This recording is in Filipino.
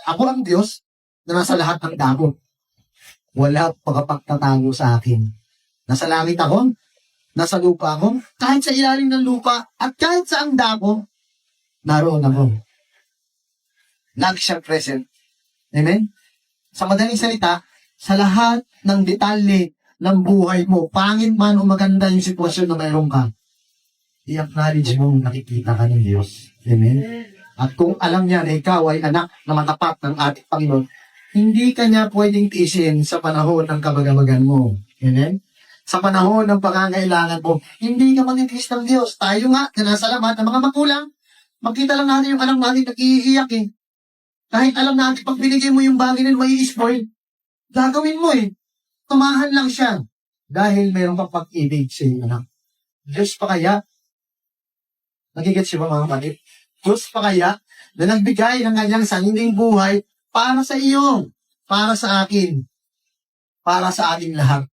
Ako ang Diyos na nasa lahat ng dako. Wala pagkapagtatago sa akin. Nasa langit ako, nasa lupa ako, kahit sa ilalim ng lupa, at kahit sa ang dako, naroon ako. Lagi siyang present. Amen? Sa madaling salita, sa lahat ng detalye ng buhay mo, pangit man o maganda yung sitwasyon na mayroon ka, i-acknowledge mo nakikita ka ng Diyos. Amen? At kung alam niya na ikaw ay anak na matapat ng ating Panginoon, hindi ka niya pwedeng tiisin sa panahon ng kabagamagan mo. Amen? Sa panahon ng pangangailangan mo, hindi ka manitiis ng Diyos. Tayo nga, na nasa lamat ng mga magulang, makita lang natin yung anak natin nag-iiyak eh. Kahit alam natin, pag binigay mo yung bagay na may spoil, gagawin mo eh. Tumahan lang siya. Dahil mayroon kang pag-ibig sa iyong anak. Diyos pa kaya, nagigets siya ba mga kapatid? Diyos pa kaya, na nagbigay ng kanyang sariling buhay para sa iyo, para sa akin, para sa ating lahat.